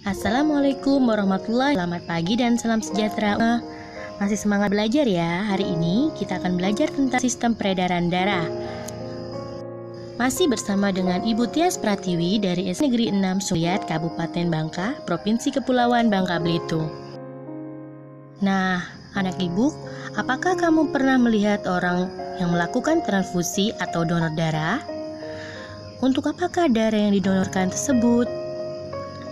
Assalamualaikum warahmatullahi wabarakatuh. Selamat pagi dan salam sejahtera. Masih semangat belajar ya? Hari ini kita akan belajar tentang sistem peredaran darah. Masih bersama dengan Ibu Tias Pratiwi dari SD Negeri 6 Suryat, Kabupaten Bangka, Provinsi Kepulauan Bangka Belitung. Nah, anak ibu, apakah kamu pernah melihat orang yang melakukan transfusi atau donor darah? Untuk apakah darah yang didonorkan tersebut?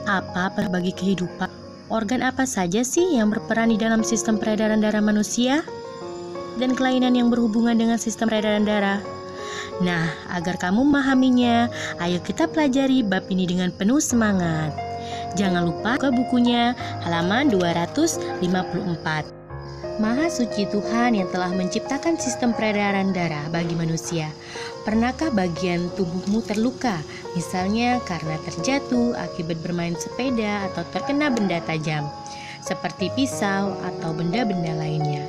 Apa bagi kehidupan? Organ apa saja sih yang berperan di dalam sistem peredaran darah manusia? Dan kelainan yang berhubungan dengan sistem peredaran darah? Nah, agar kamu memahaminya, ayo kita pelajari bab ini dengan penuh semangat. Jangan lupa buka bukunya halaman 254. Maha suci Tuhan yang telah menciptakan sistem peredaran darah bagi manusia. Pernahkah bagian tubuhmu terluka, misalnya karena terjatuh akibat bermain sepeda atau terkena benda tajam, seperti pisau atau benda-benda lainnya?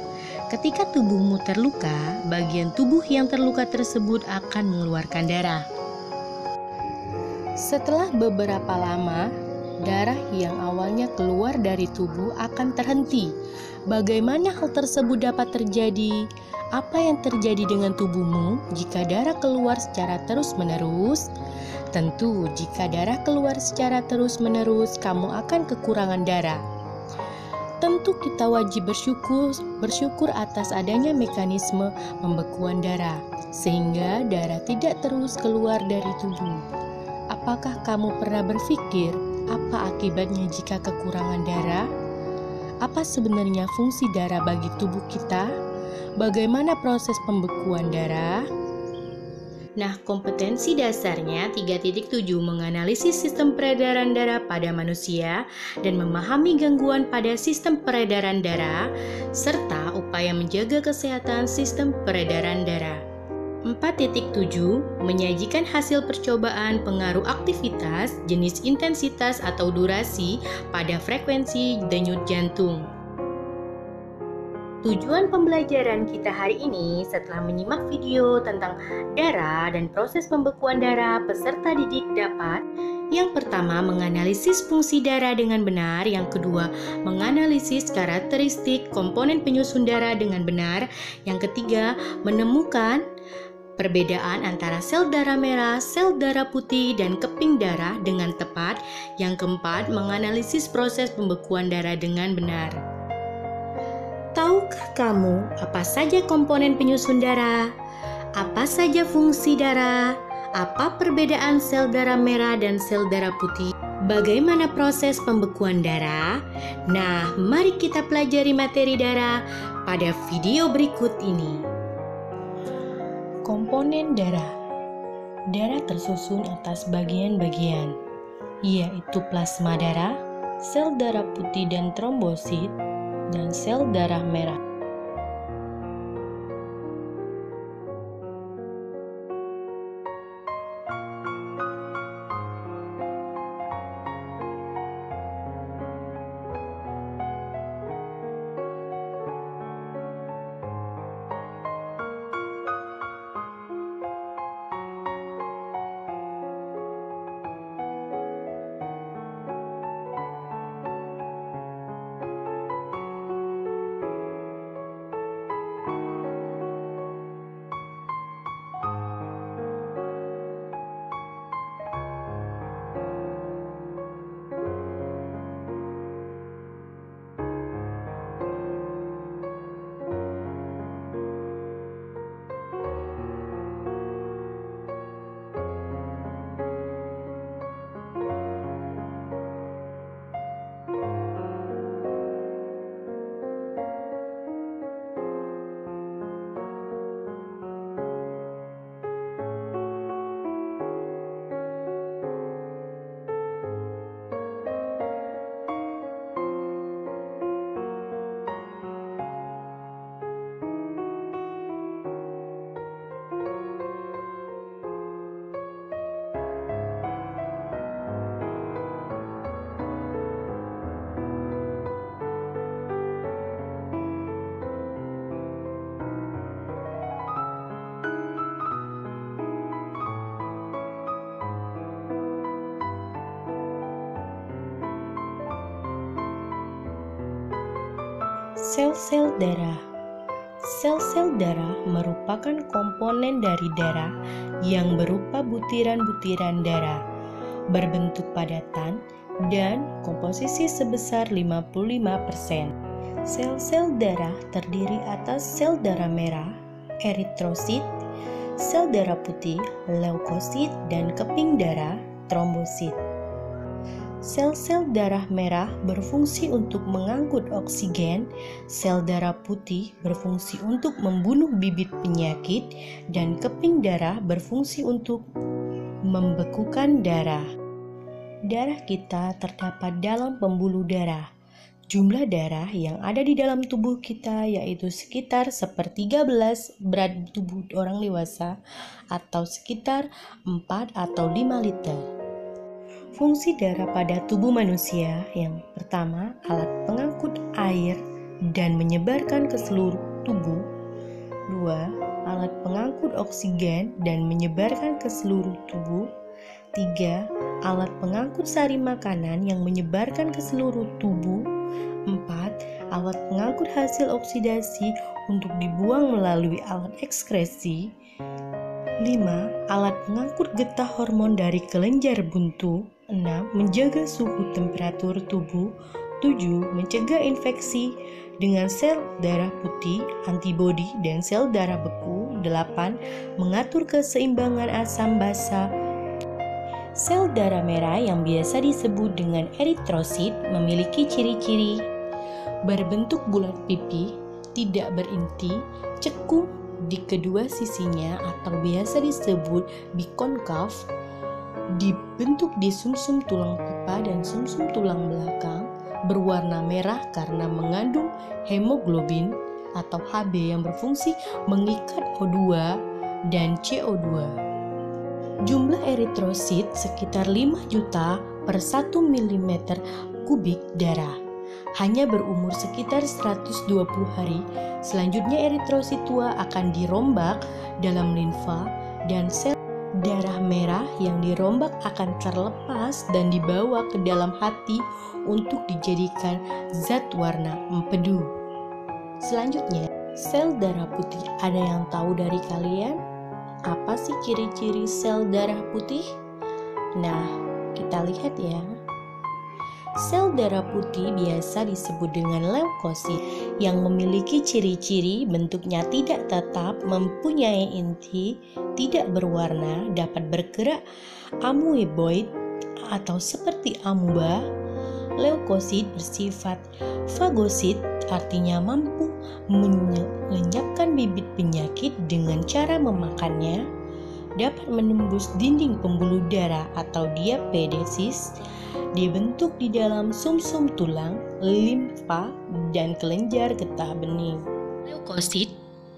Ketika tubuhmu terluka, bagian tubuh yang terluka tersebut akan mengeluarkan darah. Setelah beberapa lama, darah yang awalnya keluar dari tubuh akan terhenti. Bagaimana hal tersebut dapat terjadi? Apa yang terjadi dengan tubuhmu jika darah keluar secara terus-menerus? Tentu, jika darah keluar secara terus-menerus, kamu akan kekurangan darah. Tentu kita wajib bersyukur atas adanya mekanisme pembekuan darah, sehingga darah tidak terus keluar dari tubuh. Apakah kamu pernah berpikir apa akibatnya jika kekurangan darah? Apa sebenarnya fungsi darah bagi tubuh kita? Bagaimana proses pembekuan darah? Nah, kompetensi dasarnya 3.7 menganalisis sistem peredaran darah pada manusia dan memahami gangguan pada sistem peredaran darah, serta upaya menjaga kesehatan sistem peredaran darah. 4.7 menyajikan hasil percobaan pengaruh aktivitas, jenis intensitas atau durasi pada frekuensi denyut jantung. Tujuan pembelajaran kita hari ini setelah menyimak video tentang darah dan proses pembekuan darah, peserta didik dapat: yang pertama, menganalisis fungsi darah dengan benar; yang kedua, menganalisis karakteristik komponen penyusun darah dengan benar; yang ketiga, menemukan perbedaan antara sel darah merah, sel darah putih, dan keping darah dengan tepat; yang keempat, menganalisis proses pembekuan darah dengan benar. Tahukah kamu apa saja komponen penyusun darah? Apa saja fungsi darah? Apa perbedaan sel darah merah dan sel darah putih? Bagaimana proses pembekuan darah? Nah, mari kita pelajari materi darah pada video berikut ini. Komponen darah. Darah tersusun atas bagian-bagian, yaitu plasma darah, sel darah putih dan trombosit, dan sel darah merah. Sel-sel darah. Sel-sel darah merupakan komponen dari darah yang berupa butiran-butiran darah, berbentuk padatan dan komposisi sebesar 55%. Sel-sel darah terdiri atas sel darah merah, eritrosit, sel darah putih, leukosit, dan keping darah, trombosit. Sel-sel darah merah berfungsi untuk mengangkut oksigen, sel darah putih berfungsi untuk membunuh bibit penyakit, dan keping darah berfungsi untuk membekukan darah. Darah kita terdapat dalam pembuluh darah. Jumlah darah yang ada di dalam tubuh kita yaitu sekitar 1/13 berat tubuh orang dewasa atau sekitar 4 atau 5 liter. Fungsi darah pada tubuh manusia yang pertama, alat pengangkut air dan menyebarkan ke seluruh tubuh. 2. Alat pengangkut oksigen dan menyebarkan ke seluruh tubuh. 3. Alat pengangkut sari makanan yang menyebarkan ke seluruh tubuh. 4. Alat pengangkut hasil oksidasi untuk dibuang melalui alat ekskresi. 5. Alat pengangkut getah hormon dari kelenjar buntu. 6. Menjaga suhu temperatur tubuh. 7. Mencegah infeksi dengan sel darah putih, antibodi, dan sel darah beku. 8. Mengatur keseimbangan asam basa. Sel darah merah yang biasa disebut dengan eritrosit memiliki ciri-ciri berbentuk bulat pipi, tidak berinti, cekung di kedua sisinya atau biasa disebut bikonkav, dibentuk di sumsum tulang pipa dan sumsum tulang belakang, berwarna merah karena mengandung hemoglobin atau Hb yang berfungsi mengikat O2 dan CO2. Jumlah eritrosit sekitar 5 juta per 1 mm kubik darah. Hanya berumur sekitar 120 hari. Selanjutnya eritrosit tua akan dirombak dalam limfa dan sel darah merah yang dirombak akan terlepas dan dibawa ke dalam hati untuk dijadikan zat warna empedu. Selanjutnya, sel darah putih. Ada yang tahu dari kalian? Apa sih ciri-ciri sel darah putih? Nah, kita lihat ya. Sel darah putih biasa disebut dengan leukosit yang memiliki ciri-ciri bentuknya tidak tetap, mempunyai inti, tidak berwarna, dapat bergerak amoeboid atau seperti amuba. Leukosit bersifat fagosit, artinya mampu melenyapkan bibit penyakit dengan cara memakannya, dapat menembus dinding pembuluh darah atau diapedesis, dibentuk di dalam sumsum tulang, limfa, dan kelenjar getah bening. Leukosit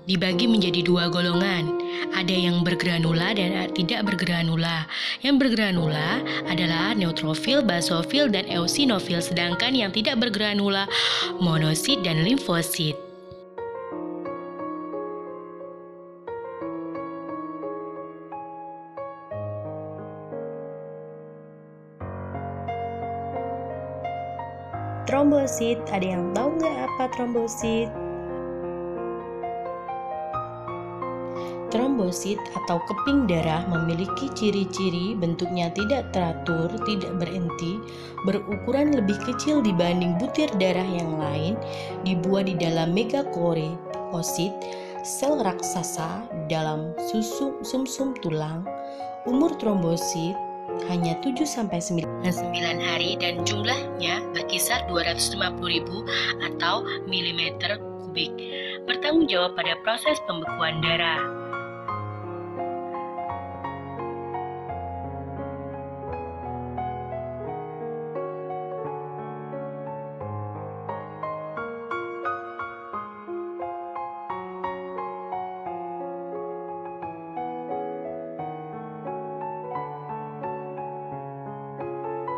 dibagi menjadi 2 golongan. Ada yang bergranula dan tidak bergranula. Yang bergranula adalah neutrofil, basofil, dan eosinofil, sedangkan yang tidak bergranula monosit dan limfosit. Trombosit, ada yang tahu nggak apa trombosit? Trombosit atau keping darah memiliki ciri-ciri bentuknya tidak teratur, tidak berinti, berukuran lebih kecil dibanding butir darah yang lain, dibuat di dalam megakaryosit, sel raksasa dalam sumsum tulang. Umur trombosit hanya 7-9 hari dan jumlahnya berkisar 250.000 atau milimeter kubik. Bertanggung jawab pada proses pembekuan darah.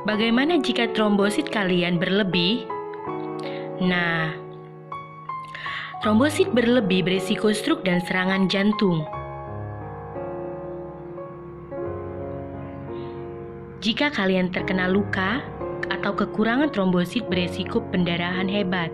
Bagaimana jika trombosit kalian berlebih? Nah, trombosit berlebih berisiko stroke dan serangan jantung. Jika kalian terkena luka atau kekurangan trombosit berisiko pendarahan hebat.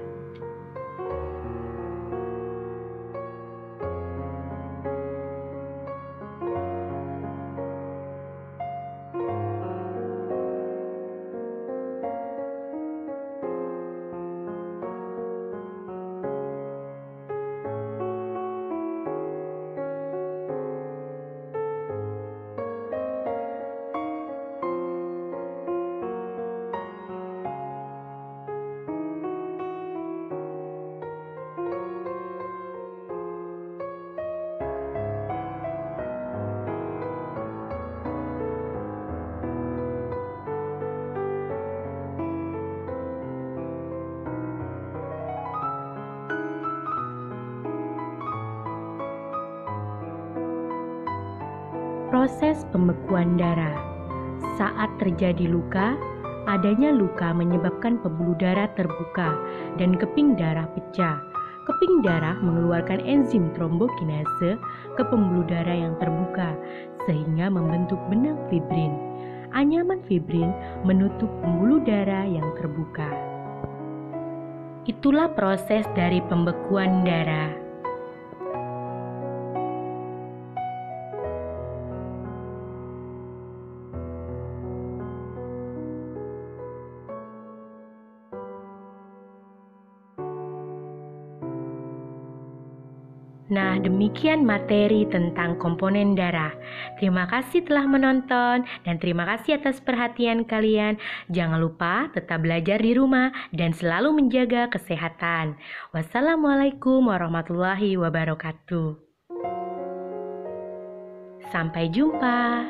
Proses pembekuan darah. Saat terjadi luka, adanya luka menyebabkan pembuluh darah terbuka dan keping darah pecah. Keping darah mengeluarkan enzim trombokinase ke pembuluh darah yang terbuka sehingga membentuk benang fibrin. Anyaman fibrin menutup pembuluh darah yang terbuka. Itulah proses dari pembekuan darah. Nah, demikian materi tentang komponen darah. Terima kasih telah menonton dan terima kasih atas perhatian kalian. Jangan lupa tetap belajar di rumah dan selalu menjaga kesehatan. Wassalamualaikum warahmatullahi wabarakatuh. Sampai jumpa.